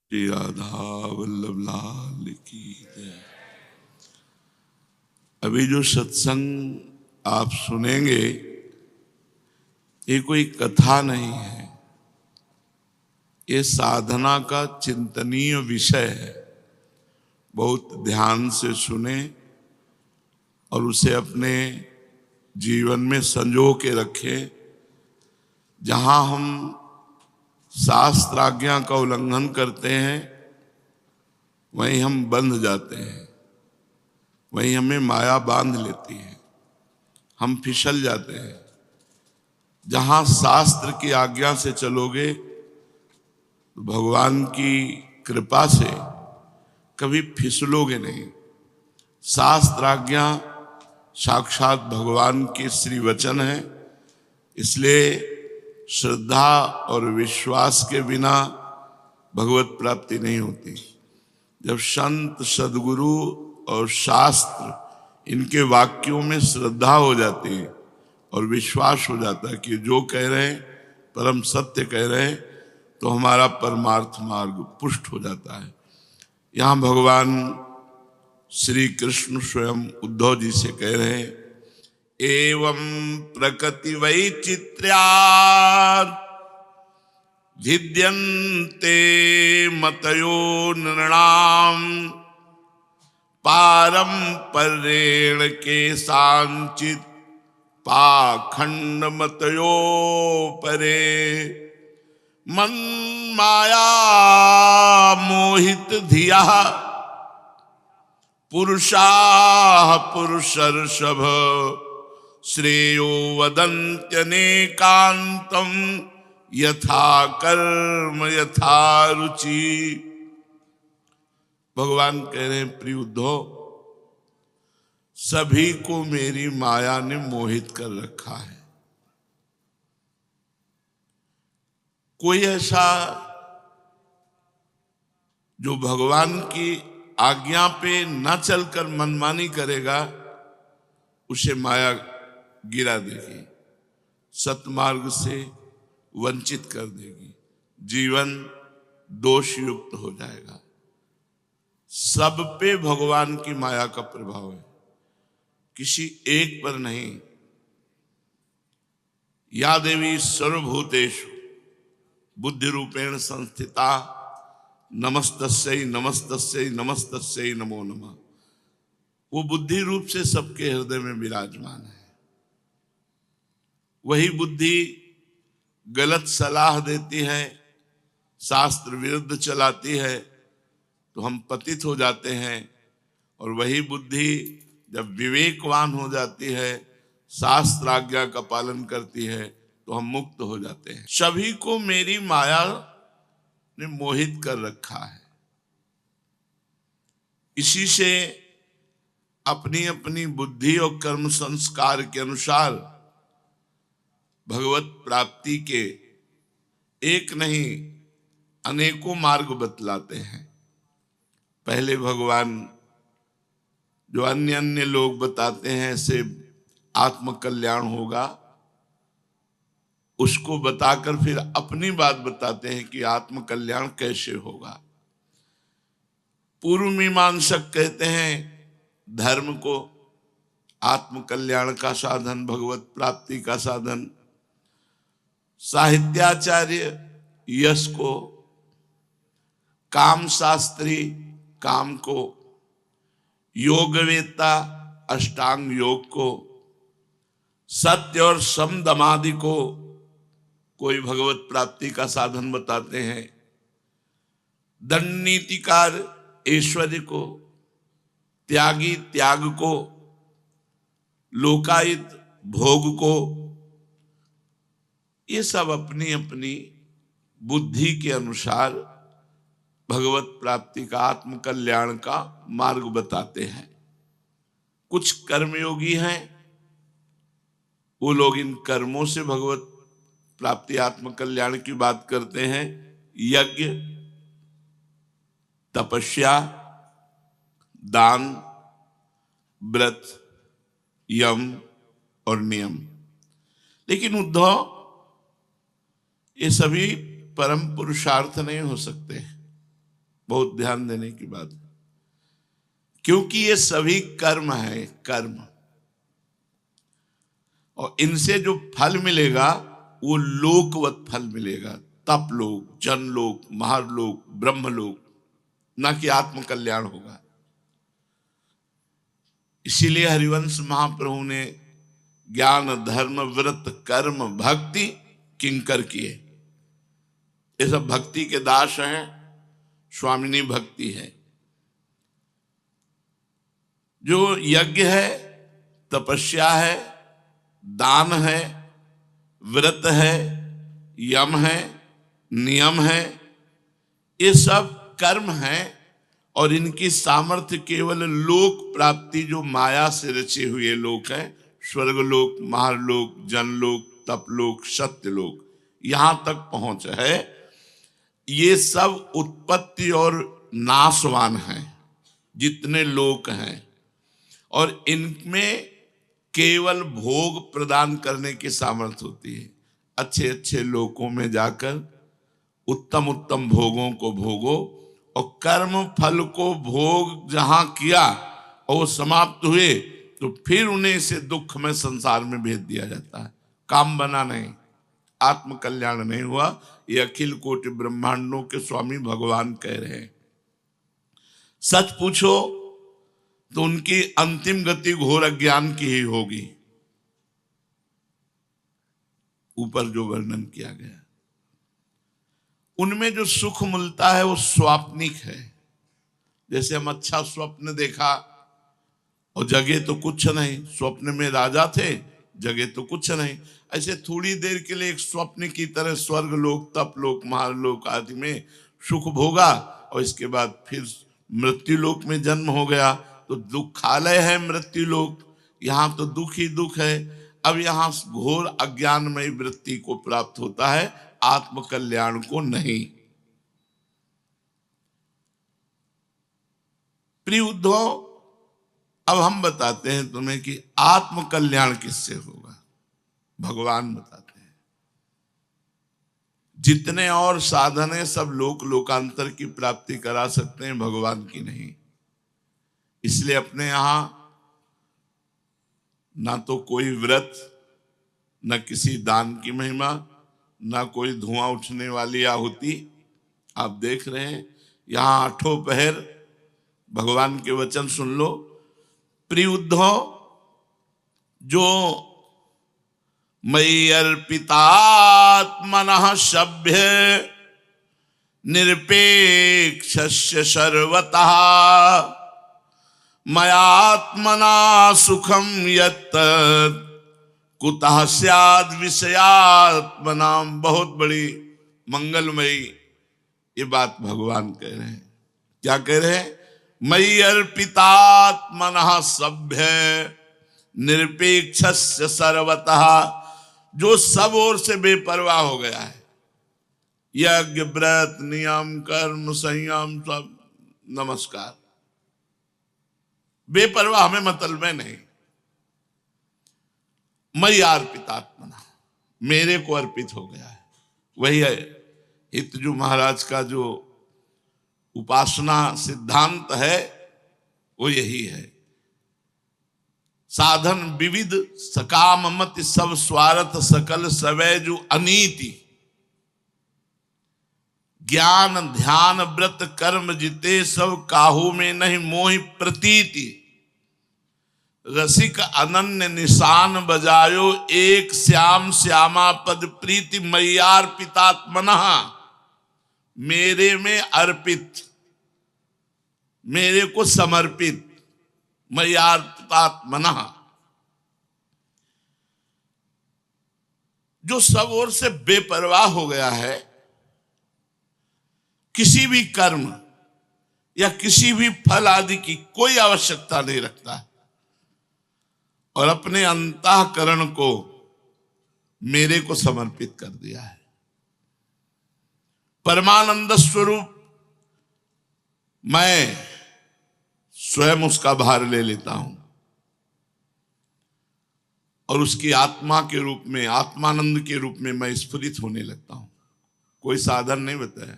श्री राधा वल्लभ लाल की जय। अभी जो सत्संग आप सुनेंगे ये कोई कथा नहीं है, ये साधना का चिंतनीय विषय है। बहुत ध्यान से सुने और उसे अपने जीवन में संजो के रखें। जहां हम शास्त्राज्ञा का उल्लंघन करते हैं वहीं हम बंध जाते हैं, वहीं हमें माया बांध लेती है, हम फिसल जाते हैं। जहां शास्त्र की आज्ञा से चलोगे तो भगवान की कृपा से कभी फिसलोगे नहीं। शास्त्राज्ञा साक्षात भगवान के श्री वचन है, इसलिए श्रद्धा और विश्वास के बिना भगवत प्राप्ति नहीं होती। जब संत सद्गुरु और शास्त्र इनके वाक्यों में श्रद्धा हो जाती है और विश्वास हो जाता है कि जो कह रहे हैं परम सत्य कह रहे हैं, तो हमारा परमार्थ मार्ग पुष्ट हो जाता है। यहाँ भगवान श्री कृष्ण स्वयं उद्धव जी से कह रहे हैं, एवं प्रकृति वैचित्र्यात् भिद्यन्ते मतयो नृणाम् पारंपरेण के सांचित पाखंड मतयो परे मन माया मोहित धिया पुरुषा पुरुषर्षभ श्रेयो वदन्त्यनेकान्तं यथा कर्म यथा रुचि। भगवान कह रहे हैं, प्रिय उद्धव, सभी को मेरी माया ने मोहित कर रखा है। कोई ऐसा जो भगवान की आज्ञा पे न चलकर मनमानी करेगा, उसे माया गिरा देगी, सतमार्ग से वंचित कर देगी, जीवन दोष युक्त हो जाएगा। सब पे भगवान की माया का प्रभाव है, किसी एक पर नहीं। या देवी सर्वभूतेषु बुद्धि रूपेण संस्थिता नमस्तस्यै नमस्तस्यै नमस्तस्यै नमो नमः। वो बुद्धि रूप से सबके हृदय में विराजमान है। वही बुद्धि गलत सलाह देती है, शास्त्र विरुद्ध चलाती है, तो हम पतित हो जाते हैं। और वही बुद्धि जब विवेकवान हो जाती है, शास्त्र आज्ञा का पालन करती है, तो हम मुक्त हो जाते हैं। सभी को मेरी माया ने मोहित कर रखा है। इसी से अपनी अपनी बुद्धि और कर्म संस्कार के अनुसार भगवत प्राप्ति के एक नहीं अनेकों मार्ग बतलाते हैं। पहले भगवान जो अन्य अन्य लोग बताते हैं ऐसे आत्म कल्याण होगा, उसको बताकर फिर अपनी बात बताते हैं कि आत्म कल्याण कैसे होगा। पूर्व मीमांसक कहते हैं धर्म को आत्म कल्याण का साधन, भगवत प्राप्ति का साधन, साहित्याचार्य यश को, काम शास्त्री काम को, योगवेत्ता अष्टांग योग को, सत्य और सम दमादि को कोई भगवत प्राप्ति का साधन बताते हैं। दंड नीतिकार ऐश्वर्य को, त्यागी त्याग को, लोकायत भोग को। ये सब अपनी अपनी बुद्धि के अनुसार भगवत प्राप्ति का आत्म कल्याण का मार्ग बताते हैं। कुछ कर्मयोगी हैं, वो लोग इन कर्मों से भगवत प्राप्ति आत्म कल्याण की बात करते हैं। यज्ञ, तपस्या, दान, व्रत, यम और नियम। लेकिन उद्धव, ये सभी परम पुरुषार्थ नहीं हो सकते। बहुत ध्यान देने की बात है, क्योंकि ये सभी कर्म है, कर्म, और इनसे जो फल मिलेगा वो लोकवत फल मिलेगा, तप लोक, जन लोक, महालोक, ब्रह्म लोक, ना कि आत्म कल्याण होगा। इसीलिए हरिवंश महाप्रभु ने ज्ञान, धर्म, व्रत, कर्म, भक्ति किंकर किए। ये सब भक्ति के दास हैं, स्वामिनी भक्ति है। जो यज्ञ है, तपस्या है, दान है, व्रत है, यम है, नियम है, ये सब कर्म है, और इनकी सामर्थ्य केवल लोक प्राप्ति, जो माया से रचे हुए लोक हैं, स्वर्गलोक, महालोक, जनलोक, तपलोक, सत्यलोक, यहां तक पहुंच है। ये सब उत्पत्ति और नाशवान हैं, जितने लोक हैं, और इनमें केवल भोग प्रदान करने की सामर्थ्य होती है। अच्छे अच्छे लोकों में जाकर उत्तम उत्तम भोगों को भोगो, और कर्म फल को भोग जहां किया और वो समाप्त हुए, तो फिर उन्हें इसे दुख में संसार में भेज दिया जाता है। काम बना नहीं, आत्म कल्याण नहीं हुआ। ये अखिल कोटि ब्रह्मांडों के स्वामी भगवान कह रहे हैं। सच पूछो तो उनकी अंतिम गति घोर अज्ञान की ही होगी, ऊपर जो वर्णन किया गया। उनमें जो सुख मिलता है वो स्वाप्निक है। जैसे हम अच्छा स्वप्न देखा और जगह तो कुछ नहीं, स्वप्न में राजा थे, जगह तो कुछ नहीं, ऐसे थोड़ी देर के लिए एक स्वप्न की तरह स्वर्ग लोक, तप लोक, महालोक आदि में सुख भोगा, और इसके बाद फिर मृत्यु लोक में जन्म हो गया। तो दुखालय है मृत्यु लोक, यहां तो दुख ही दुख है। अब यहां घोर अज्ञानमय वृत्ति को प्राप्त होता है, आत्म कल्याण को नहीं। प्रिय उद्धव, अब हम बताते हैं तुम्हें कि आत्म कल्याण किससे होगा। भगवान बताते हैं। जितने और साधन है सब लोक लोकांतर की प्राप्ति करा सकते हैं, भगवान की नहीं। इसलिए अपने यहां ना तो कोई व्रत, न किसी दान की महिमा, ना कोई धुआं उठने वाली आहुति। आप देख रहे हैं यहां आठों पहर भगवान के वचन सुन लो। प्रिय उद्धव, जो मयि अर्पितात्मनः सभ्य निरपेक्षस्य सर्वतः मयात्मना सुखम यत् कुतः स्याद् विषयात्मनाम। बहुत बड़ी मंगलमयी ये बात भगवान कह रहे हैं। क्या कह रहे हैं? मयि अर्पितात्मनः सभ्य निरपेक्षस्य सर्वतः, जो सब ओर से बेपरवाह हो गया है। यज्ञ, व्रत, नियम, कर्म, संयम, सब नमस्कार, बेपरवाह, हमें मतलब में नहीं। मयि अर्पितात्मनः, मेरे को अर्पित हो गया है। वही है हितजू महाराज का जो उपासना सिद्धांत है, वो यही है। साधन विविध सकाम मति सब स्वार्थ सकल सवैजु अनीति। ज्ञान ध्यान व्रत कर्म जिते सब काहू में नहीं मोहि प्रतीति। रसिक अनन्य निशान बजायो एक श्याम श्यामा पद प्रीति। मय्यार्पितात्मनः, मेरे में अर्पित, मेरे को समर्पित। मय्यार्पितात्मनः, जो सब ओर से बेपरवाह हो गया है, किसी भी कर्म या किसी भी फल आदि की कोई आवश्यकता नहीं रखता है, और अपने अंतःकरण को मेरे को समर्पित कर दिया है। परमानंद स्वरूप मैं स्वयं उसका भार ले लेता हूं, और उसकी आत्मा के रूप में, आत्मानंद के रूप में मैं स्फुरित होने लगता हूं। कोई साधन नहीं बताया।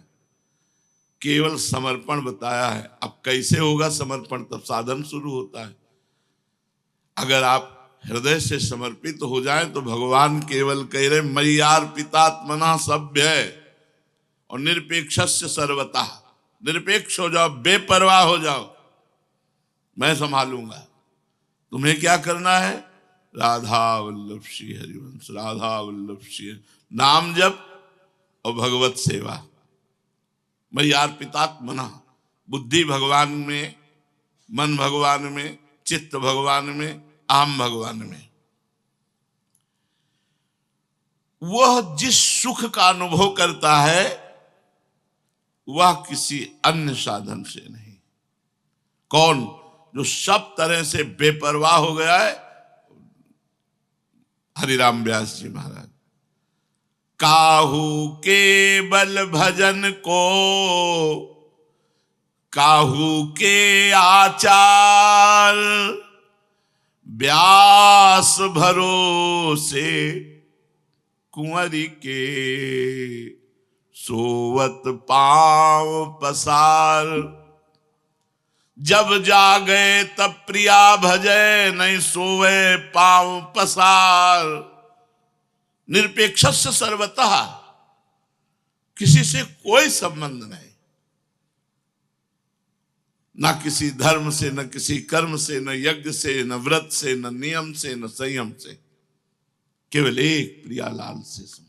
केवल समर्पण बताया है। अब कैसे होगा समर्पण, तब साधन शुरू होता है। अगर आप हृदय से समर्पित हो जाए तो भगवान केवल कह रहे मय्यार्पितात्मना सभ्य और निरपेक्षस्य सर्वतः, निरपेक्ष हो जाओ, बेपरवाह हो जाओ, मैं संभालूंगा। तुम्हें क्या करना है? राधा वल्लभ श्री हरिवंश, राधा वल्लभ श्री नाम जप और भगवत सेवा। मय्यार्पितात्मना, बुद्धि भगवान में, मन भगवान में, चित्त भगवान में, अहम भगवान में। वह जिस सुख का अनुभव करता है वह किसी अन्य साधन से नहीं। कौन? जो सब तरह से बेपरवाह हो गया है। हरिराम व्यास जी महाराज, काहू के बल भजन को, काहू के आचार, व्यास भरोसे कुंवरी के, सोवत पांव पसार। जब जागे तब प्रिया भजे, नहीं सोवे पांव पसार। निरपेक्षस्य सर्वतः, किसी से कोई संबंध नहीं, ना किसी धर्म से, न किसी कर्म से, न यज्ञ से, न व्रत से, न नियम से, न संयम से, केवल एक प्रियालाल से संबंध।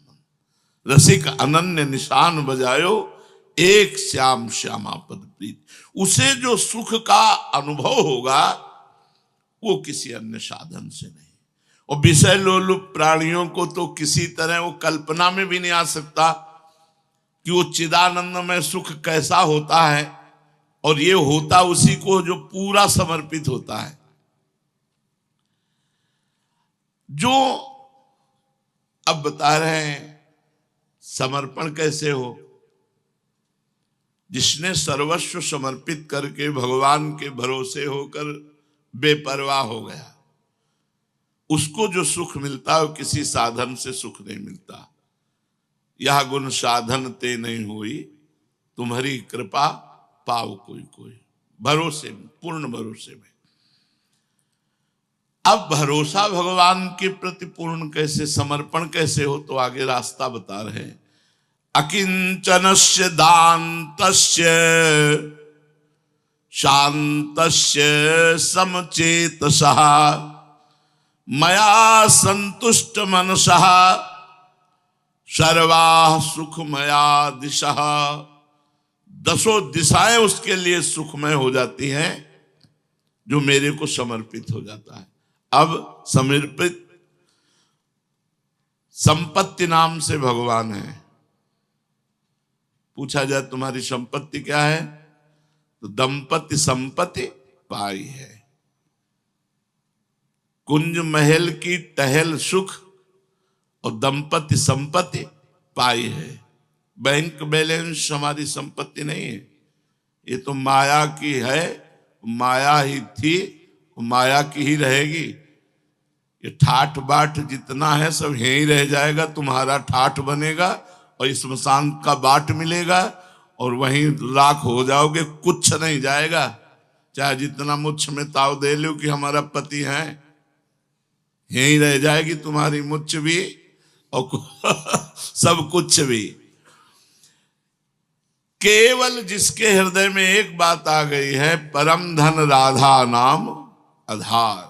रसिक अनन्य निशान बजायो, एक श्याम श्यामा पद प्रीत। उसे जो सुख का अनुभव होगा वो किसी अन्य साधन से नहीं। और विषय लोलुप प्राणियों को तो किसी तरह वो कल्पना में भी नहीं आ सकता कि वो चिदानंद में सुख कैसा होता है। और ये होता उसी को जो पूरा समर्पित होता है। जो अब बता रहे हैं समर्पण कैसे हो। जिसने सर्वस्व समर्पित करके भगवान के भरोसे होकर बेपरवाह हो गया, उसको जो सुख मिलता है वो किसी साधन से सुख नहीं मिलता। यह गुण साधन ते नहीं हुई, तुम्हारी कृपा पाव कोई कोई। भरोसे में, पूर्ण भरोसे में। अब भरोसा भगवान के प्रति पूर्ण कैसे, समर्पण कैसे हो, तो आगे रास्ता बता रहे हैं। अकिंचनस्य दान्तस्य शान्तस्य समचेतसः मया संतुष्ट मनसः सर्वाः सुखमया दिशः। दसों दिशाएं उसके लिए सुखमय हो जाती हैं जो मेरे को समर्पित हो जाता है। अब समर्पित संपत्ति नाम से भगवान है। पूछा जाए तुम्हारी संपत्ति क्या है, तो दंपति संपत्ति पाई है। कुंज महल की टहल सुख और दंपति संपत्ति पाई है। बैंक बैलेंस हमारी संपत्ति नहीं है, ये तो माया की है। माया ही थी, माया की ही रहेगी। ये ठाठ बाट जितना है सब यहीं रह जाएगा। तुम्हारा ठाठ बनेगा और स्मशान का बाट मिलेगा और वहीं राख हो जाओगे, कुछ नहीं जाएगा। चाहे जितना मुच्छ में ताव दे लो कि हमारा पति है, यहीं रह जाएगी तुम्हारी मुच्छ भी और सब कुछ भी। केवल जिसके हृदय में एक बात आ गई है, परम धन राधा नाम आधार।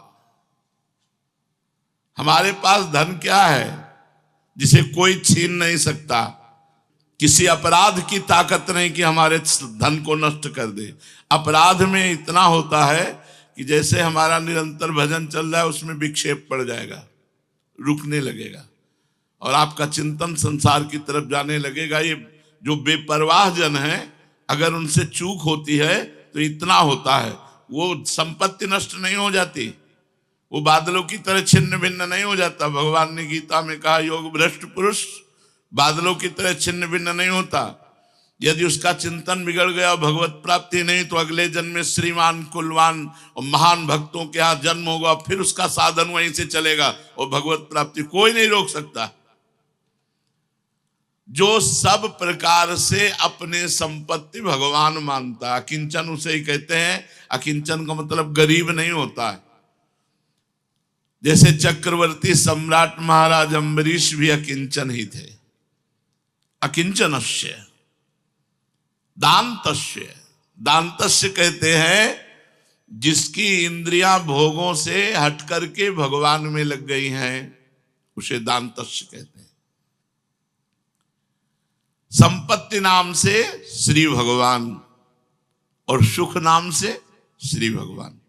हमारे पास धन क्या है जिसे कोई छीन नहीं सकता। किसी अपराध की ताकत नहीं कि हमारे धन को नष्ट कर दे। अपराध में इतना होता है कि जैसे हमारा निरंतर भजन चल रहा है उसमें विक्षेप पड़ जाएगा, रुकने लगेगा और आपका चिंतन संसार की तरफ जाने लगेगा। ये जो बेपरवाह जन है, अगर उनसे चूक होती है तो इतना होता है, वो संपत्ति नष्ट नहीं हो जाती, वो बादलों की तरह छिन्न भिन्न नहीं हो जाता। भगवान ने गीता में कहा योग भ्रष्ट पुरुष बादलों की तरह छिन्न भिन्न नहीं होता। यदि उसका चिंतन बिगड़ गया और भगवत प्राप्ति नहीं, तो अगले जन्म में श्रीमान कुलवान और महान भक्तों के यहाँ जन्म होगा, फिर उसका साधन वहीं से चलेगा और भगवत प्राप्ति कोई नहीं रोक सकता। जो सब प्रकार से अपने संपत्ति भगवान मानता है। अकिंचन उसे ही कहते हैं। अकिंचन का मतलब गरीब नहीं होता है। जैसे चक्रवर्ती सम्राट महाराज अम्बरीश भी अकिंचन ही थे। अकिंचनस्य दान्तस्य, दान्तस्य कहते हैं जिसकी इंद्रियां भोगों से हट करके भगवान में लग गई हैं, उसे दान्तस्य कहते हैं। संपत्ति नाम से श्री भगवान और सुख नाम से श्री भगवान।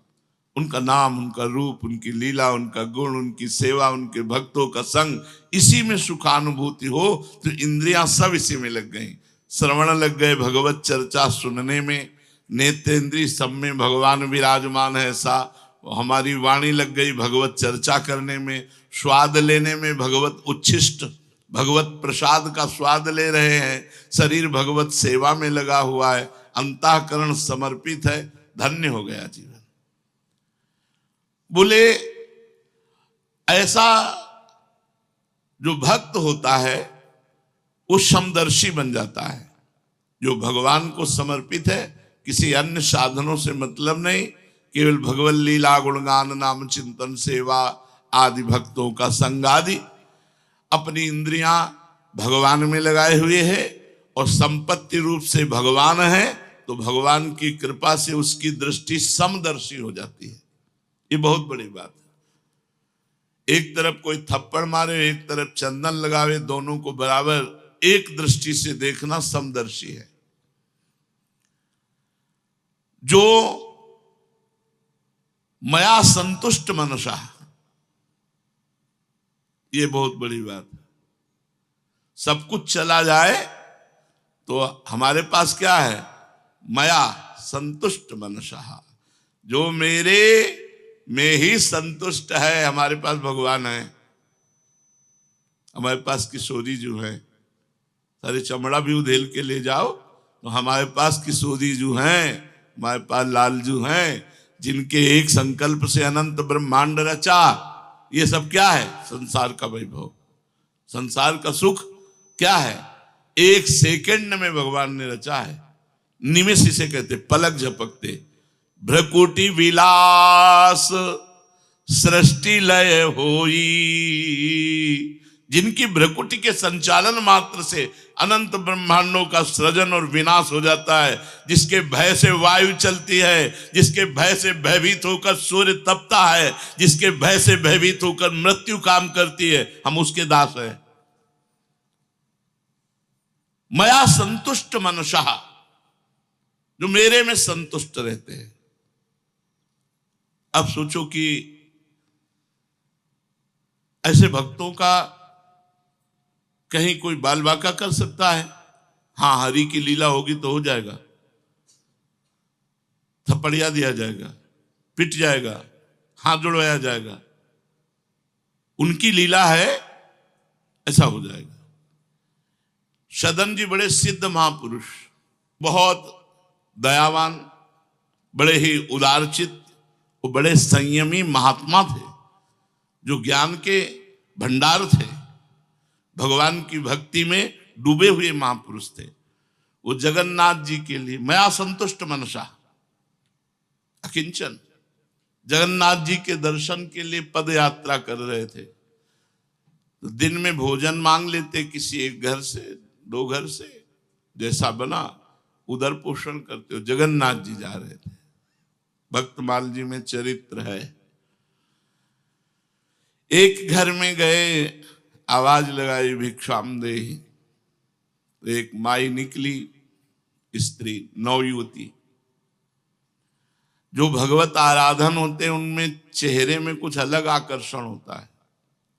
उनका नाम, उनका रूप, उनकी लीला, उनका गुण, उनकी सेवा, उनके भक्तों का संग, इसी में सुखानुभूति हो तो इंद्रियां सब इसी में लग गई। श्रवण लग गए भगवत चर्चा सुनने में, नेत्रेंद्रिय सब में भगवान विराजमान है ऐसा। हमारी वाणी लग गई भगवत चर्चा करने में, स्वाद लेने में, भगवत उच्छिष्ट भगवत प्रसाद का स्वाद ले रहे हैं। शरीर भगवत सेवा में लगा हुआ है, अंतःकरण समर्पित है, धन्य हो गया जीवन। बोले ऐसा जो भक्त होता है वो समदर्शी बन जाता है। जो भगवान को समर्पित है, किसी अन्य साधनों से मतलब नहीं, केवल भगवत लीला गुणगान नाम चिंतन सेवा आदि भक्तों का संग आदि, अपनी इंद्रियां भगवान में लगाए हुए है और संपत्ति रूप से भगवान है, तो भगवान की कृपा से उसकी दृष्टि समदर्शी हो जाती है। ये बहुत बड़ी बात है। एक तरफ कोई थप्पड़ मारे, एक तरफ चंदन लगावे, दोनों को बराबर एक दृष्टि से देखना समदर्शी है। जो मया संतुष्ट मनसा, ये बहुत बड़ी बात है। सब कुछ चला जाए तो हमारे पास क्या है? मया संतुष्ट मनसा, जो मेरे में ही संतुष्ट है। हमारे पास भगवान है, हमारे पास किशोरी जो है, सारे चमड़ा भी उधेल के ले जाओ तो हमारे पास किशोरी जो हैं, हमारे पास लालजू हैं, जिनके एक संकल्प से अनंत ब्रह्मांड रचा। ये सब क्या है? संसार का वैभव, संसार का सुख क्या है? एक सेकंड में भगवान ने रचा है। निमिष इसे कहते, पलक झपकते। भ्रकुटी विलास सृष्टि लय होई, जिनकी भ्रकुटी के संचालन मात्र से अनंत ब्रह्मांडों का सृजन और विनाश हो जाता है। जिसके भय से वायु चलती है, जिसके भय से भयभीत होकर सूर्य तपता है, जिसके भय से भयभीत होकर मृत्यु काम करती है, हम उसके दास हैं। मया संतुष्ट मनसा, जो मेरे में संतुष्ट रहते हैं। अब सोचो कि ऐसे भक्तों का कहीं कोई बाल बाका कर सकता है? हाँ, हरि की लीला होगी तो हो जाएगा, थप्पड़िया दिया जाएगा, पिट जाएगा, हाथ जोड़वाया जाएगा। उनकी लीला है, ऐसा हो जाएगा। सदन जी बड़े सिद्ध महापुरुष, बहुत दयावान, बड़े ही उदारचित, वो बड़े संयमी महात्मा थे, जो ज्ञान के भंडार थे, भगवान की भक्ति में डूबे हुए महापुरुष थे। वो जगन्नाथ जी के लिए मया संतुष्ट मनसा, अकिंचन, जगन्नाथ जी के दर्शन के लिए पद यात्रा कर रहे थे। तो दिन में भोजन मांग लेते किसी एक घर से, दो घर से, जैसा बना उधर पोषण करते हो। जगन्नाथ जी जा रहे थे। भक्तमाल जी में चरित्र है, एक घर में गए, आवाज लगाई भिक्षाम देहि, तो एक माई निकली, स्त्री, नवयुवती। जो भगवत आराधन होते हैं उनमें चेहरे में कुछ अलग आकर्षण होता है।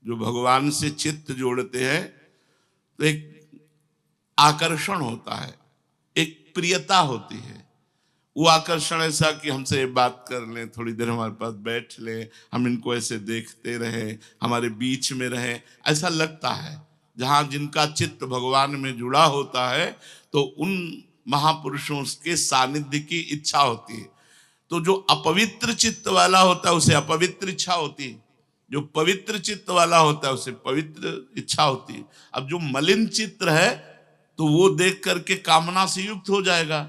जो भगवान से चित्त जोड़ते हैं तो एक आकर्षण होता है, एक प्रियता होती है। वो आकर्षण ऐसा कि हमसे बात कर लें, थोड़ी देर हमारे पास बैठ लें, हम इनको ऐसे देखते रहें, हमारे बीच में रहें, ऐसा लगता है। जहाँ जिनका चित्त भगवान में जुड़ा होता है तो उन महापुरुषों के सानिध्य की इच्छा होती है। तो जो अपवित्र चित्त वाला होता है उसे अपवित्र इच्छा होती है, जो पवित्र चित्त वाला होता है उसे पवित्र इच्छा होती है। अब जो मलिन चित्त है तो वो देख करके कामना से युक्त हो जाएगा।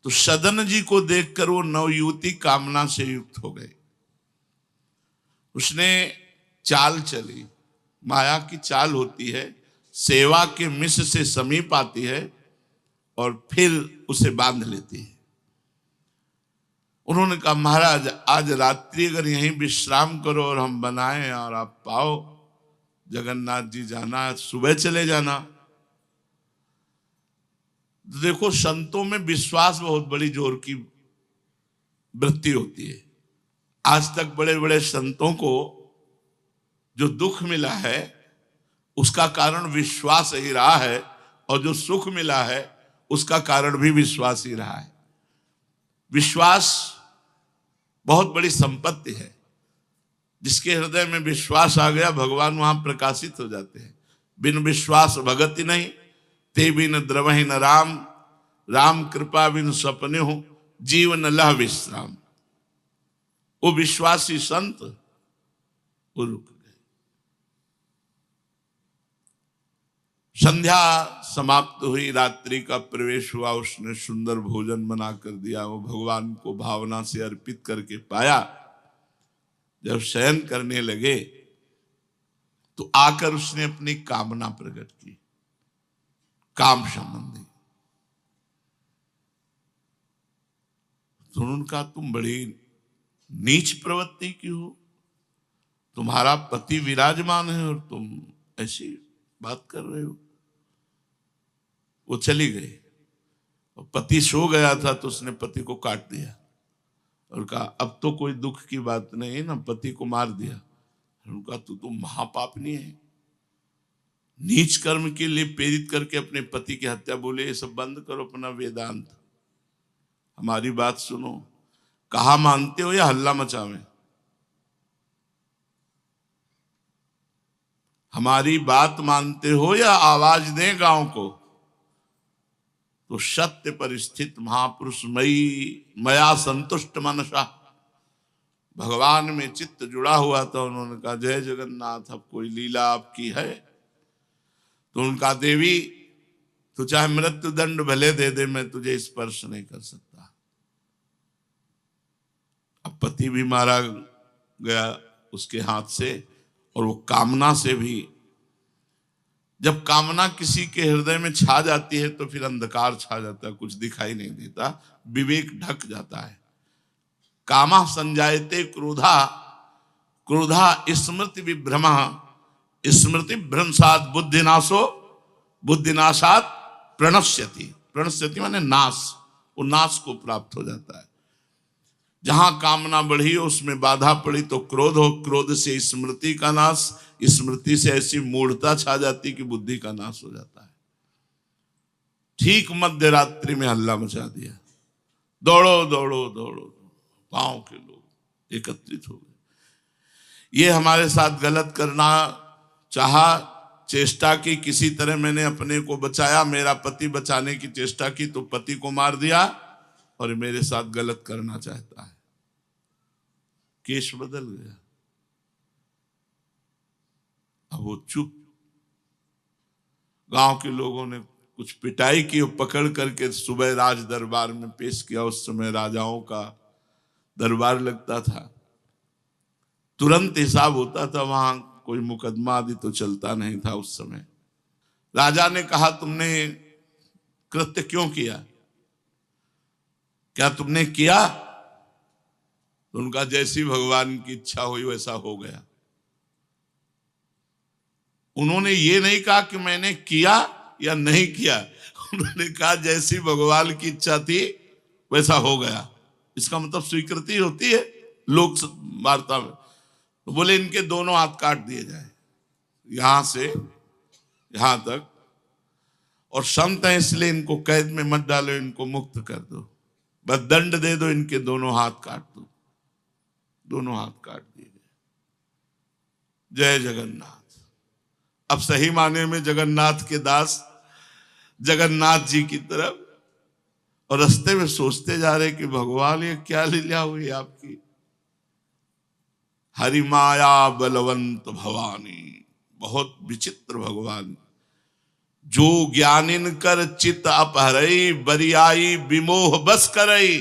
तो सदन जी को देखकर वो नवयुवती कामना से युक्त हो गई। उसने चाल चली, माया की चाल होती है, सेवा के मिश से समीप आती है और फिर उसे बांध लेती है। उन्होंने कहा महाराज आज रात्रि अगर यहीं विश्राम करो और हम बनाएं और आप पाओ, जगन्नाथ जी जाना है, सुबह चले जाना। देखो संतों में विश्वास बहुत बड़ी जोर की वृत्ति होती है। आज तक बड़े बड़े संतों को जो दुख मिला है उसका कारण विश्वास ही रहा है, और जो सुख मिला है उसका कारण भी विश्वास ही रहा है। विश्वास बहुत बड़ी संपत्ति है। जिसके हृदय में विश्वास आ गया भगवान वहां प्रकाशित हो जाते हैं। बिन विश्वास भगति नहीं, ते बिन द्रवहि न राम, राम कृपा बिन सपने हो, जीवन लह विश्राम। वो विश्वासी संत वो रुक गए। संध्या समाप्त हुई, रात्रि का प्रवेश हुआ, उसने सुंदर भोजन बना कर दिया, वो भगवान को भावना से अर्पित करके पाया। जब शयन करने लगे तो आकर उसने अपनी कामना प्रकट की, काम संबंधी। तो उनका तुम बड़ी नीच प्रवृत्ति की हो, तुम्हारा पति विराजमान है और तुम ऐसी बात कर रहे हो। वो चली गई और पति सो गया था तो उसने पति को काट दिया और कहा अब तो कोई दुख की बात नहीं ना, पति को मार दिया। उनका तो महापापनी है, नीच कर्म के लिए प्रेरित करके अपने पति की हत्या। बोले ये सब बंद करो अपना वेदांत, हमारी बात सुनो। कहा मानते हो या हल्ला मचावे? हमारी बात मानते हो या आवाज दें गांव को? तो सत्य पर स्थित महापुरुष मई मया संतुष्ट मनसा, भगवान में चित्त जुड़ा हुआ था। उन्होंने कहा जय जगन्नाथ, अब कोई लीला आपकी है? तो उनका देवी तो चाहे मृत्यु दंड भले दे दे, मैं तुझे स्पर्श नहीं कर सकता। अब पति भी मारा गया उसके हाथ से, और वो कामना से भी। जब कामना किसी के हृदय में छा जाती है तो फिर अंधकार छा जाता है, कुछ दिखाई नहीं देता, विवेक ढक जाता है। कामा संजायते क्रोधा, क्रोधा स्मृति विभ्रमा, स्मृति भ्रंशात बुद्धिनाशो, बुद्धिनाशात प्रणश्यति। प्रणश्यति माने नाश, वो नाश को प्राप्त हो जाता है। जहां कामना बढ़ी उसमें बाधा पड़ी तो क्रोध हो, क्रोध से स्मृति का नाश, स्मृति से ऐसी मूढ़ता छा जाती कि बुद्धि का नाश हो जाता है। ठीक मध्य रात्रि में हल्ला मचा दिया, दौड़ो दौड़ो दौड़ो, गांव के लोग एकत्रित हो गए। ये हमारे साथ गलत करना चाहा, चेष्टा की, किसी तरह मैंने अपने को बचाया, मेरा पति बचाने की चेष्टा की तो पति को मार दिया, और मेरे साथ गलत करना चाहता है। केस बदल गया। अब वो चुप। गांव के लोगों ने कुछ पिटाई की और पकड़ करके सुबह राज दरबार में पेश किया। उस समय राजाओं का दरबार लगता था, तुरंत हिसाब होता था, वहां कोई मुकदमा आदि तो चलता नहीं था उस समय। राजा ने कहा तुमने कृत्य क्यों किया, क्या तुमने किया? तो उनका जैसी भगवान की इच्छा हुई वैसा हो गया। उन्होंने ये नहीं कहा कि मैंने किया या नहीं किया, उन्होंने कहा जैसी भगवान की इच्छा थी वैसा हो गया। इसका मतलब स्वीकृति होती है लोक वार्ता में। तो बोले इनके दोनों हाथ काट दिए जाए, यहां से यहां तक, और संत है इसलिए इनको कैद में मत डालो, इनको मुक्त कर दो, बस दंड दे दो, इनके दोनों हाथ काट दो। दोनों हाथ काट दिए गए। जय जगन्नाथ। अब सही माने में जगन्नाथ के दास जगन्नाथ जी की तरफ, और रास्ते में सोचते जा रहे कि भगवान ये क्या लीला हुई आपकी। हरि माया बलवंत भवानी, बहुत विचित्र भगवान। जो ज्ञानिन कर चित अपहरई, बरियाई विमोह बस करई।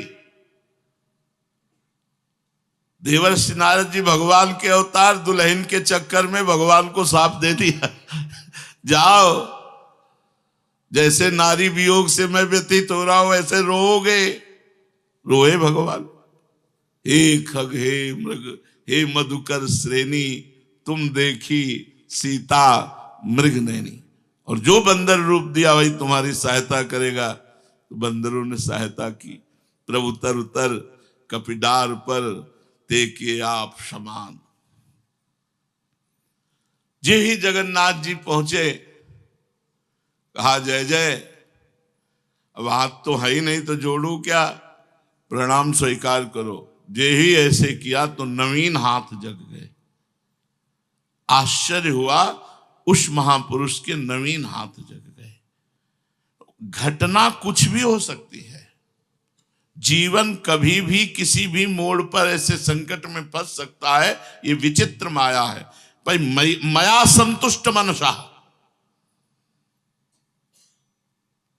देवर्षि नारद जी भगवान के अवतार, दुल्हन के चक्कर में भगवान को साफ दे दिया जाओ, जैसे नारी वियोग से मैं व्यतीत हो रहा हूं ऐसे रोओगे। रोए भगवान, हे खग हे मृग हे मधुकर श्रेणी, तुम देखी सीता मृग नैनी। और जो बंदर रूप दिया वही तुम्हारी सहायता करेगा। तो बंदरों ने सहायता की। प्रभु उतर उतर कपिडार पर, ते के आप समान। जे ही जगन्नाथ जी पहुंचे, कहा जय जय। अब हाथ तो है ही नहीं तो जोड़ू क्या, प्रणाम स्वीकार करो। जे ही ऐसे किया तो नवीन हाथ जग गए। आश्चर्य हुआ, उस महापुरुष के नवीन हाथ जग गए। घटना कुछ भी हो सकती है। जीवन कभी भी किसी भी मोड़ पर ऐसे संकट में फंस सकता है। ये विचित्र माया है भाई। माया संतुष्ट मनसा,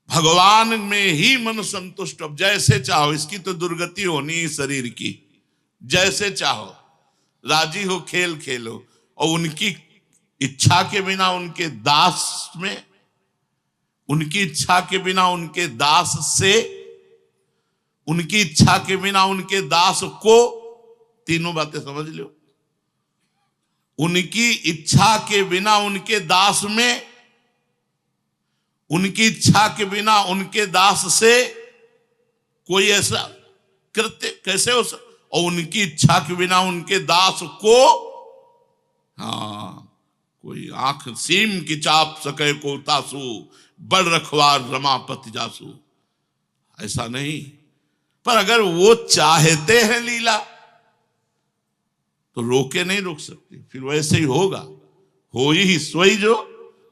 भगवान में ही मन संतुष्ट। अब जैसे चाहो, इसकी तो दुर्गति होनी ही शरीर की। जैसे चाहो राजी हो, खेल खेलो। और उनकी इच्छा के बिना उनके दास में, उनकी इच्छा के बिना उनके दास से, उनकी इच्छा के बिना उनके दास को, तीनों बातें समझ लो। उनकी इच्छा के बिना उनके दास में, उनकी इच्छा के बिना उनके दास से कोई ऐसा कृत्य कैसे हो सकता। और उनकी इच्छा के बिना उनके दास को, हाँ, कोई आंख सीम की चाप सके को तासु, बड़ रखवार रमापति जासु, ऐसा नहीं। पर अगर वो चाहते हैं लीला तो रोके नहीं रोक सकते, फिर वैसे ही होगा। हो ही सोई जो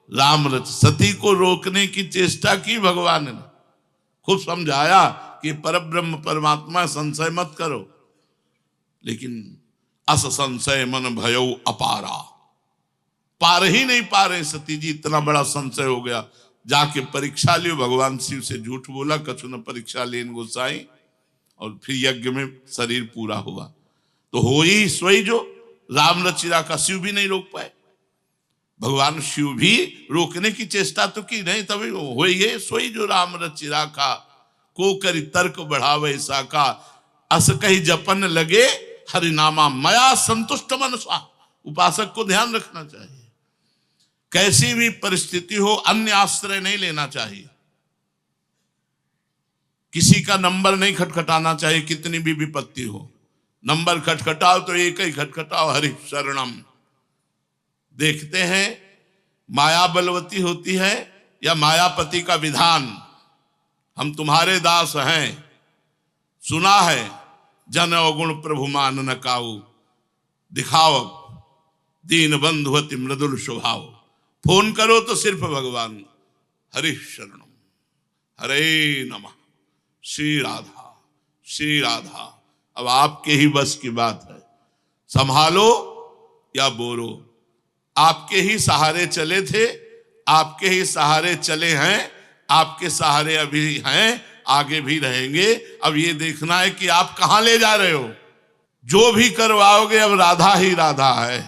राम रच। सती को रोकने की चेष्टा की भगवान ने, खूब समझाया कि परब्रह्म परमात्मा, संशय मत करो। लेकिन अस संशय मन भयौ अपारा, पार ही नहीं पा रहे सती जी। इतना बड़ा संशय हो गया। जाके परीक्षा लियो। भगवान शिव से झूठ बोला, कछु न परीक्षा लेन गोसाई। और फिर यज्ञ में शरीर पूरा हुआ। तो हो ही सोई जो राम रचिरा का, शिव भी नहीं रोक पाए। भगवान शिव भी रोकने की चेष्टा तो की नहीं, तभी हो ये सोई जो राम रचिरा का, को करी तर्क बढ़ावे साका, अस कही जपन लगे हरिनामा, मया संतुष्ट मनसा। उपासक को ध्यान रखना चाहिए, कैसी भी परिस्थिति हो अन्य आश्रय नहीं लेना चाहिए। किसी का नंबर नहीं खटखटाना चाहिए, कितनी भी विपत्ति हो। नंबर खटखटाओ तो एक ही खटखटाओ, हरि शरणम। देखते हैं माया बलवती होती है या मायापति का विधान। हम तुम्हारे दास हैं, सुना है जन अवगुण प्रभु मान न काऊ, दिखाओ दीन बंधुवती मृदुल स्वभाव। फोन करो तो सिर्फ भगवान, हरि शरणम, हरे नमः, श्री राधा श्री राधा। अब आपके ही बस की बात है, संभालो या बोलो। आपके ही सहारे चले थे, आपके ही सहारे चले हैं, आपके सहारे अभी हैं, आगे भी रहेंगे। अब ये देखना है कि आप कहां ले जा रहे हो। जो भी करवाओगे अब राधा ही राधा है।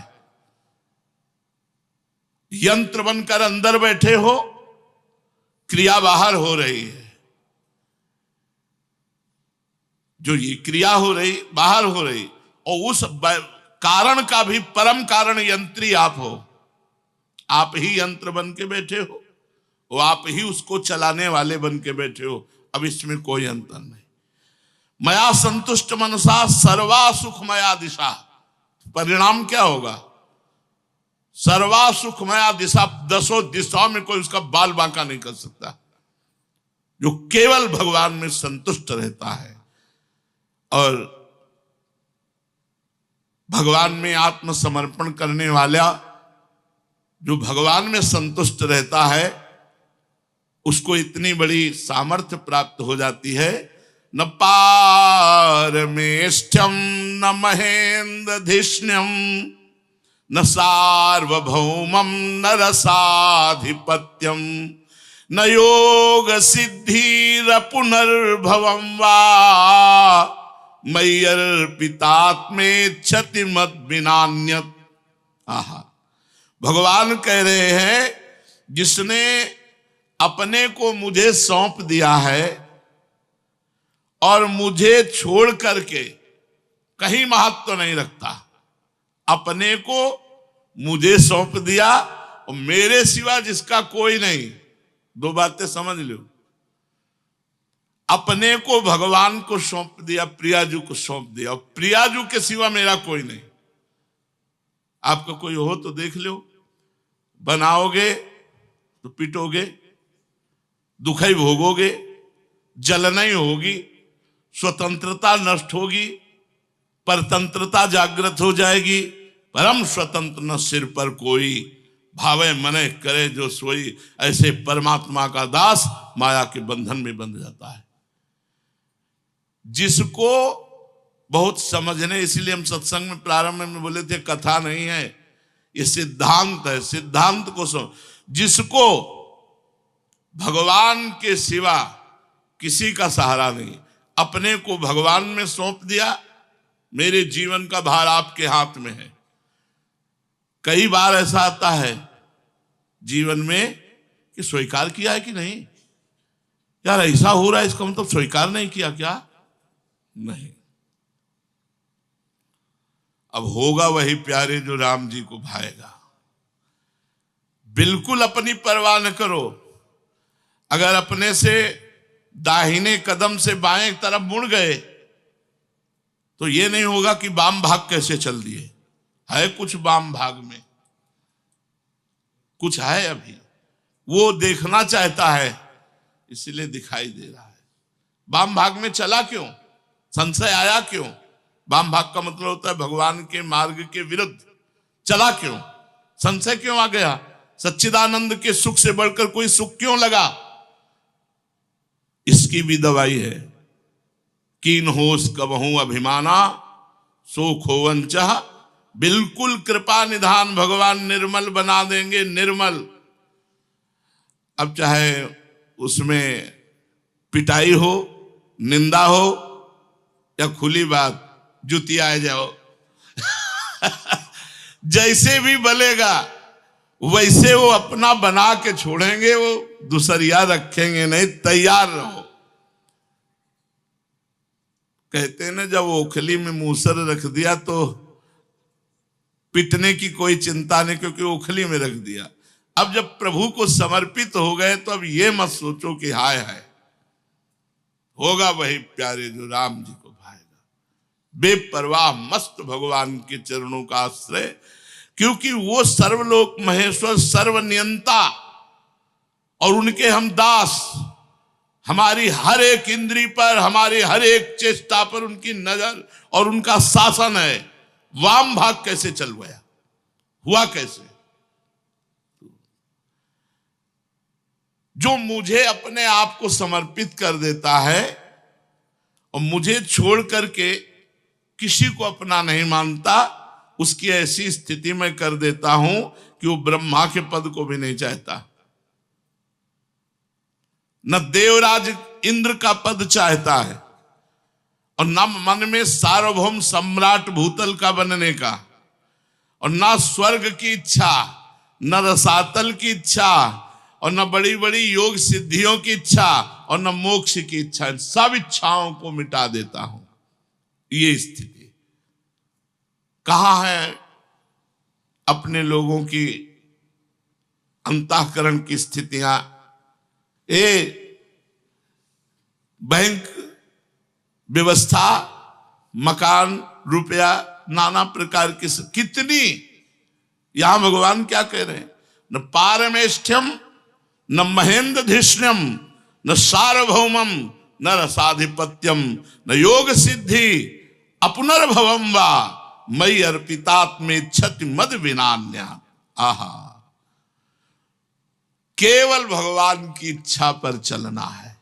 यंत्र बनकर अंदर बैठे हो, क्रिया बाहर हो रही है। जो ये क्रिया हो रही बाहर हो रही, और उस कारण का भी परम कारण यंत्री आप हो। आप ही यंत्र बन के बैठे हो, वो आप ही उसको चलाने वाले बन के बैठे हो। अब इसमें कोई अंतर नहीं। मया संतुष्ट मनसा सर्वा सुखमया दिशा। परिणाम क्या होगा? सर्वा सुखमया दिशा, दसों दिशाओं में कोई उसका बाल बांका नहीं कर सकता। जो केवल भगवान में संतुष्ट रहता है और भगवान में आत्मसमर्पण करने वाला, जो भगवान में संतुष्ट रहता है, उसको इतनी बड़ी सामर्थ्य प्राप्त हो जाती है। न पारमेष्ठ्यम न महेन्द्रधिष्ण्यम न सार्वभौमम न रसाधिपत्यम न योग सिद्धिर पुनर्भवं वा मयि अर्पितात्मेच्छति मद विनान्यत्। आहा, भगवान कह रहे हैं जिसने अपने को मुझे सौंप दिया है और मुझे छोड़ करके कहीं महत्व नहीं रखता, अपने को मुझे सौंप दिया और मेरे सिवा जिसका कोई नहीं। दो बातें समझ लो, अपने को भगवान को सौंप दिया, प्रियाजू को सौंप दिया, और प्रियाजू के सिवा मेरा कोई नहीं। आपका कोई हो तो देख लो, बनाओगे तो पिटोगे, दुखाई भोगोगे, जलना ही होगी, स्वतंत्रता नष्ट होगी, परतंत्रता जागृत हो जाएगी। परम स्वतंत्र न सिर पर कोई, भावे मने करे जो सोई। ऐसे परमात्मा का दास माया के बंधन में बंध जाता है। जिसको बहुत समझने, इसलिए हम सत्संग में प्रारंभ में बोले थे कथा नहीं है, ये सिद्धांत है। सिद्धांत को समझ, जिसको भगवान के सिवा किसी का सहारा नहीं, अपने को भगवान में सौंप दिया, मेरे जीवन का भार आपके हाथ में है। कई बार ऐसा आता है जीवन में कि स्वीकार किया है कि नहीं, यार ऐसा हो रहा है, इसका मतलब स्वीकार नहीं किया क्या? नहीं। अब होगा वही प्यारे जो राम जी को भाएगा। बिल्कुल अपनी परवाह न करो। अगर अपने से दाहिने कदम से बाएं तरफ मुड़ गए तो ये नहीं होगा कि वाम भाग कैसे चल दिए। है कुछ वाम भाग में, कुछ है अभी, वो देखना चाहता है इसलिए दिखाई दे रहा है। वाम भाग में चला क्यों? संशय आया क्यों? वाम भाग का मतलब होता है भगवान के मार्ग के विरुद्ध। चला क्यों? संशय क्यों आ गया? सच्चिदानंद के सुख से बढ़कर कोई सुख क्यों लगा? इसकी भी दवाई है। कीन होश कबहू अभिमाना सो खोवन चाह, बिल्कुल कृपा निधान भगवान निर्मल बना देंगे, निर्मल। अब चाहे उसमें पिटाई हो, निंदा हो, या खुली बात जुतिया जाओ जैसे भी बलेगा वैसे वो अपना बना के छोड़ेंगे, वो दूसरिया रखेंगे नहीं। तैयार रहो। कहते हैं ना, जब ओखली में मूसर रख दिया तो पिटने की कोई चिंता नहीं, क्योंकि ओखली में रख दिया। अब जब प्रभु को समर्पित हो गए तो अब ये मत सोचो कि हाय हाय, होगा वही प्यारे जो राम जी को भाएगा। बेपरवाह मस्त भगवान के चरणों का आश्रय, क्योंकि वो सर्वलोक महेश्वर, सर्वनियंता, और उनके हम दास। हमारी हर एक इंद्री पर, हमारी हर एक चेष्टा पर उनकी नजर और उनका शासन है। वाम भाग कैसे चल गया? हुआ कैसे? जो मुझे अपने आप को समर्पित कर देता है और मुझे छोड़ करके किसी को अपना नहीं मानता, उसकी ऐसी स्थिति में कर देता हूं कि वो ब्रह्मा के पद को भी नहीं चाहता, न देवराज इंद्र का पद चाहता है, और न मन में सार्वभौम सम्राट भूतल का बनने का, और न स्वर्ग की इच्छा, न रसातल की इच्छा, और न बड़ी बड़ी योग सिद्धियों की इच्छा, और न मोक्ष की इच्छा। सब इच्छाओं को मिटा देता हूं। ये स्थिति कहां है अपने लोगों की अंतःकरण की स्थितियां? बैंक व्यवस्था, मकान, रुपया, नाना प्रकार की कितनी। यहां भगवान क्या कह रहे हैं? न पारमेष्ठ्यम, न महेंद्रधिष्ण्यम, न सार्वभौमम, न रसाधिपत्यम, न योग सिद्धि अपुनर्भवम वा मयि अर्पितात्मेच्छति मद विनान्या। आहा, केवल भगवान की इच्छा पर चलना है।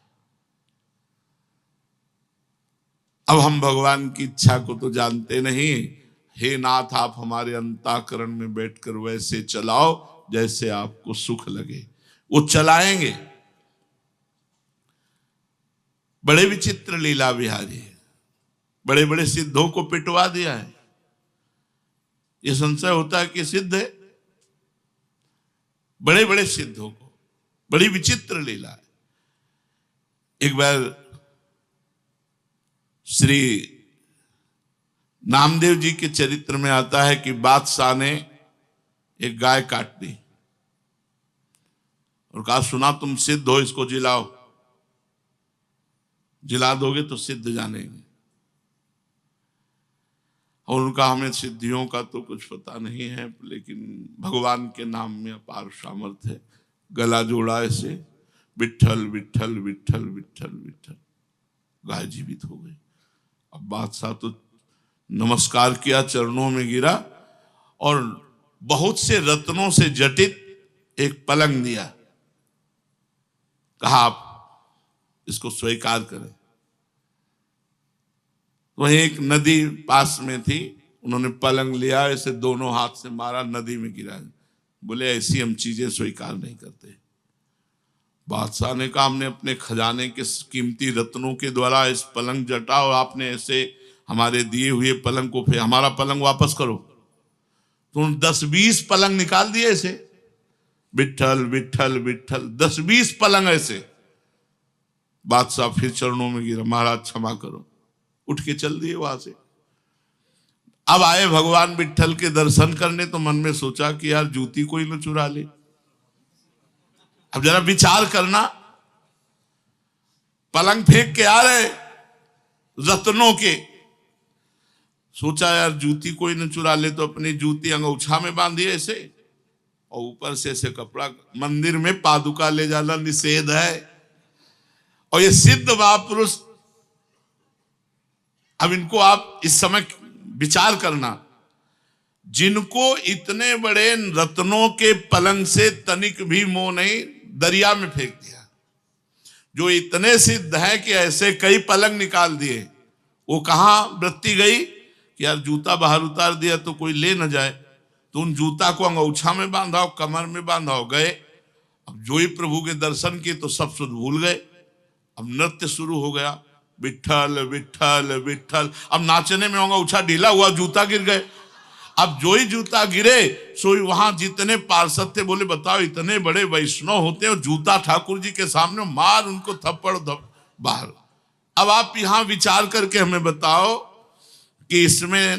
अब हम भगवान की इच्छा को तो जानते नहीं। हे नाथ, आप हमारे अंतःकरण में बैठकर वैसे चलाओ जैसे आपको सुख लगे। वो चलाएंगे, बड़े विचित्र लीला बिहारी है, बड़े बड़े सिद्धों को पिटवा दिया है। ये संशय होता है कि सिद्ध है, बड़े बड़े सिद्धों को, बड़ी विचित्र लीला है। एक बार श्री नामदेव जी के चरित्र में आता है कि बादशाह ने एक गाय काट दी और कहा, सुना तुम सिद्ध हो, इसको जिलाओ, जिला दोगे तो सिद्ध जानेंगे। और उनका, हमें सिद्धियों का तो कुछ पता नहीं है, लेकिन भगवान के नाम में अपार सामर्थ्य है। गला जोड़ा ऐसे, विट्ठल विट्ठल विट्ठल विट्ठल विट्ठल, गाय जीवित हो गई। अब बादशाह तो नमस्कार किया, चरणों में गिरा और बहुत से रत्नों से जटित एक पलंग दिया, कहा आप इसको स्वीकार करें। वहीं एक नदी पास में थी, उन्होंने पलंग लिया, ऐसे दोनों हाथ से मारा, नदी में गिरा। बोले ऐसी हम चीजें स्वीकार नहीं करते। बादशाह ने कहा, हमने अपने खजाने के कीमती रत्नों के द्वारा इस पलंग जटा और आपने ऐसे हमारे दिए हुए पलंग को, फिर हमारा पलंग वापस करो। तो 10-20 पलंग निकाल दिए ऐसे, विट्ठल विट्ठल विट्ठल, 10-20 पलंग ऐसे। बादशाह फिर चरणों में गिरा, महाराज क्षमा करो, उठ के चल दिए वहां से। अब आए भगवान विट्ठल के दर्शन करने, तो मन में सोचा कि यार जूती कोई न चुरा ले। अब जरा विचार करना, पलंग फेंक के आ रहे रत्नों के, सोचा यार जूती कोई न चुरा ले, तो अपनी जूती अंगूछा में बांधी ऐसे, और ऊपर से ऐसे कपड़ा। मंदिर में पादुका ले जाना निषेध है, और ये सिद्ध महापुरुष, अब इनको आप इस समय विचार करना, जिनको इतने बड़े रत्नों के पलंग से तनिक भी मोह नहीं, दरिया में फेंक दिया। जो इतने सिद्ध है कि ऐसे कई पलंग निकाल दिए, वो कहां वृत्ति गई कि यार जूता बाहर उतार दिया तो कोई ले न जाए, तो उन जूता को अंगूछा में बांधा, कमर में बांधा, गए। अब जो ही प्रभु के दर्शन किए तो सब सुध भूल गए। अब नृत्य शुरू हो गया, विट्ठल विट्ठल विट्ठल। अब नाचने में अंगूछा ढीला हुआ, जूता गिर गए। अब जो ही जूता गिरे, सो वहां जितने पार्षद थे बोले, बताओ इतने बड़े वैष्णव होते हो, जूता ठाकुर जी के सामने, मार उनको थप्पड़ बाहर। अब आप यहां विचार करके हमें बताओ कि इसमें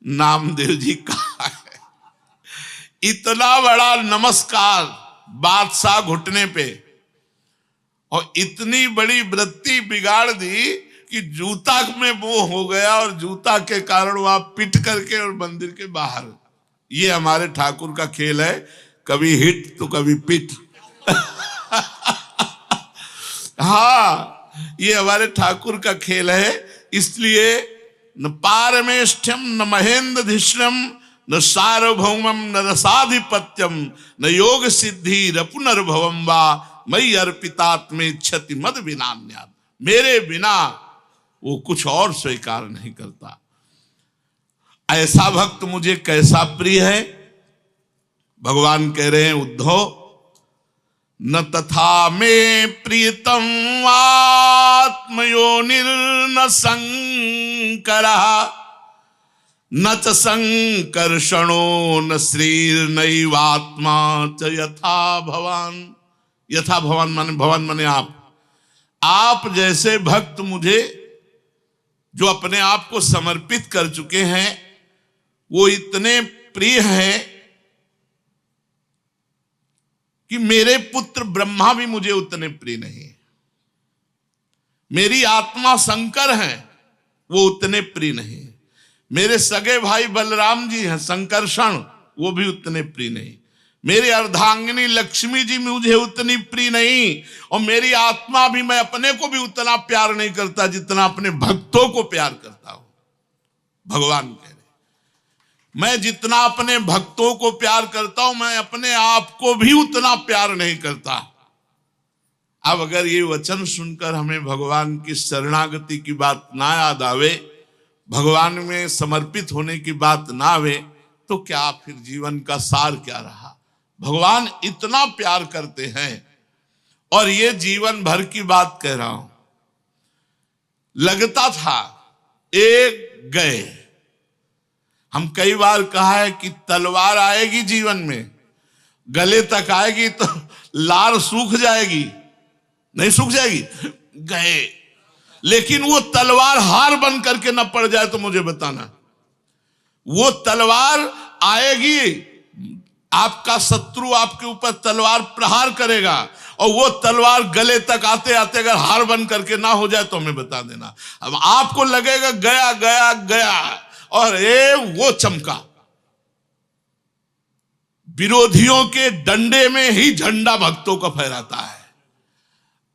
नामदेव जी कहा है? इतना बड़ा नमस्कार बादशाह घुटने पे, और इतनी बड़ी वृत्ति बिगाड़ दी कि जूता में मोह हो गया, और जूता के कारण वहां पिट करके और मंदिर के बाहर। ये हमारे ठाकुर का खेल है, कभी हिट तो कभी पिट। हाँ, ये हमारे ठाकुर का खेल है। इसलिए न पारमेष्ठ्यम न महेंद्रधिष्णम न सार्वभौमम न रसाधिपत्यम न योग सिद्धि रपुनर्भवम वा मई अर्पितात्मे क्षति मद विनान्यात्। मेरे बिना वो कुछ और स्वीकार नहीं करता। ऐसा भक्त मुझे कैसा प्रिय है। भगवान कह रहे हैं, उद्धव न तथा में प्रियतम आत्मयोनिर्न संकरः न च संकर्षणो न श्रीर्नैवात्मा च यथा भवान। यथा भवान माने, भवान माने आप जैसे भक्त मुझे जो अपने आप को समर्पित कर चुके हैं, वो इतने प्रिय हैं कि मेरे पुत्र ब्रह्मा भी मुझे उतने प्रिय नहीं। मेरी आत्मा शंकर है, वो उतने प्रिय नहीं। मेरे सगे भाई बलराम जी हैं संकर्षण, वो भी उतने प्रिय नहीं। मेरी अर्धांगिनी लक्ष्मी जी मुझे उतनी प्रिय नहीं, और मेरी आत्मा भी, मैं अपने को भी उतना प्यार नहीं करता जितना अपने भक्तों को प्यार करता हूं। भगवान कह रहे, मैं जितना अपने भक्तों को प्यार करता हूं, मैं अपने आप को भी उतना प्यार नहीं करता। अब अगर ये वचन सुनकर हमें भगवान की शरणागति की बात ना याद आवे, भगवान में समर्पित होने की बात ना आवे, तो क्या फिर जीवन का सार क्या रहा। भगवान इतना प्यार करते हैं, और ये जीवन भर की बात कह रहा हूं। लगता था एक गए। हम कई बार कहा है कि तलवार आएगी जीवन में, गले तक आएगी तो लार सूख जाएगी, नहीं सूख जाएगी, गए। लेकिन वो तलवार हार बन करके न पड़ जाए तो मुझे बताना। वो तलवार आएगी, आपका शत्रु आपके ऊपर तलवार प्रहार करेगा, और वो तलवार गले तक आते आते अगर हार बन करके ना हो जाए तो हमें बता देना। अब आपको लगेगा गया गया गया, और वो चमका। विरोधियों के डंडे में ही झंडा भक्तों का फहराता है।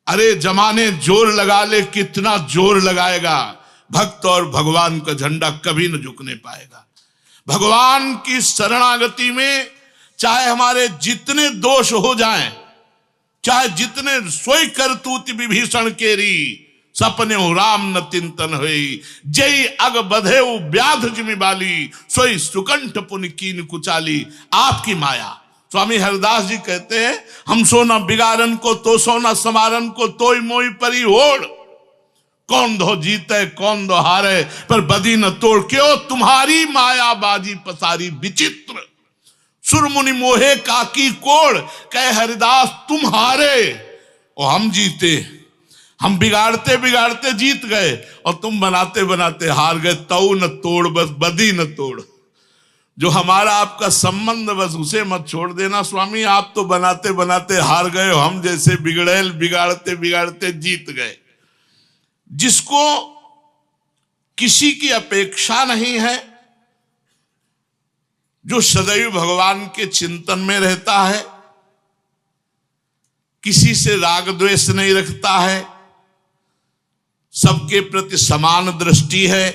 अरे जमाने जोर लगा ले, कितना जोर लगाएगा, भक्त और भगवान का झंडा कभी न झुकने पाएगा। भगवान की शरणागति में चाहे हमारे जितने दोष हो जाएं, चाहे जितने सोई करतूत विभीषण केरी, सपने हो राम न चिंतन हुई, जय अग बधे व्याध जिमि बाली, सोई सुकंठ पुन कीन कुचाली। आपकी माया। स्वामी हरिदास जी कहते हैं, हम सो न बिगाड़न को तो सो न समारन को, तोय मोई परी होड़, कौन दो जीते कौन दो हारे, पर बदी न तोड़, क्यों तुम्हारी माया बाजी पसारी विचित्र, सुरमुनि मोहे काकी कोड़, कहे हरिदास तुम हारे और हम जीते। हम बिगाड़ते बिगाड़ते जीत गए और तुम बनाते बनाते हार गए। तऊ न तोड़ बस बदी न तोड़। जो हमारा आपका संबंध बस उसे मत छोड़ देना स्वामी। आप तो बनाते बनाते हार गए, हम जैसे बिगड़ैल बिगाड़ते बिगाड़ते जीत गए। जिसको किसी की अपेक्षा नहीं है, जो सदैव भगवान के चिंतन में रहता है, किसी से राग द्वेष नहीं रखता है, सबके प्रति समान दृष्टि है,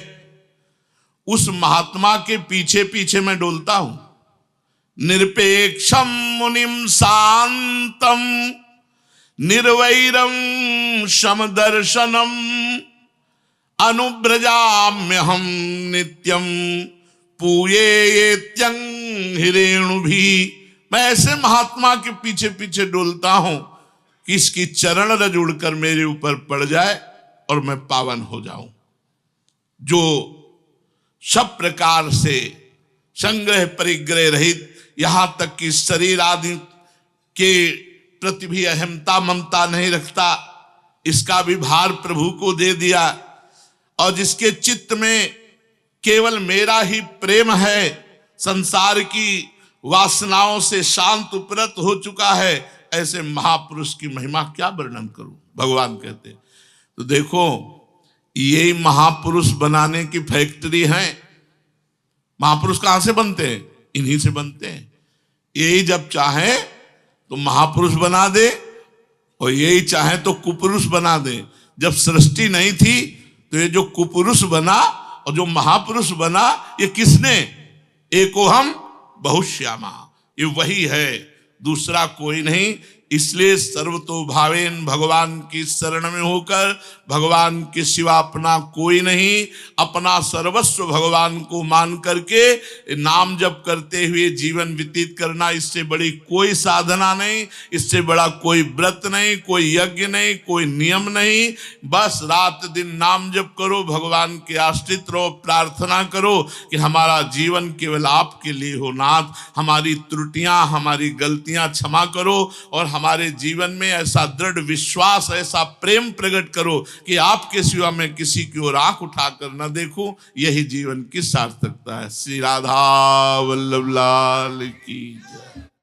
उस महात्मा के पीछे पीछे मैं डोलता हूं। निरपेक्षम मुनिम शांतम निर्वैरम समदर्शनम अनुव्रजाम्य हम नित्यम पूये त्यंग हिरेणु भी। मैं ऐसे महात्मा के पीछे पीछे डोलता हूं कि इसकी चरण रज उड़कर मेरे ऊपर पड़ जाए और मैं पावन हो जाऊं। जो सब प्रकार से संग्रह परिग्रह रहित, यहां तक कि शरीर आदि के प्रति भी अहमता ममता नहीं रखता, इसका भी भार प्रभु को दे दिया, और जिसके चित्त में केवल मेरा ही प्रेम है, संसार की वासनाओं से शांत उपरत हो चुका है, ऐसे महापुरुष की महिमा क्या वर्णन करूं। भगवान कहते तो देखो, यही महापुरुष बनाने की फैक्ट्री है। महापुरुष कहां से बनते हैं? इन्हीं से बनते हैं। यही जब चाहे तो महापुरुष बना दे, और यही चाहे तो कुपुरुष बना दे। जब सृष्टि नहीं थी तो ये जो कुपुरुष बना और जो महापुरुष बना, ये किसने? एको हम बहुश्यामा, ये वही है, दूसरा कोई नहीं। इसलिए सर्वतो भावेन भगवान की शरण में होकर, भगवान के सिवा अपना कोई नहीं, अपना सर्वस्व भगवान को मान करके नाम जप करते हुए जीवन व्यतीत करना, इससे बड़ी कोई साधना नहीं, इससे बड़ा कोई व्रत नहीं, कोई यज्ञ नहीं, कोई नियम नहीं। बस रात दिन नाम जप करो, भगवान के आश्रित रहो, प्रार्थना करो कि हमारा जीवन केवल आपके लिए हो नाथ। हमारी त्रुटियां, हमारी गलतियां क्षमा करो, और हमारे जीवन में ऐसा दृढ़ विश्वास, ऐसा प्रेम प्रकट करो कि आपके सिवा मैं किसी की ओर आंख उठाकर न देखूं। यही जीवन की सार्थकता है। श्री राधा वल्लभ लाल की जय।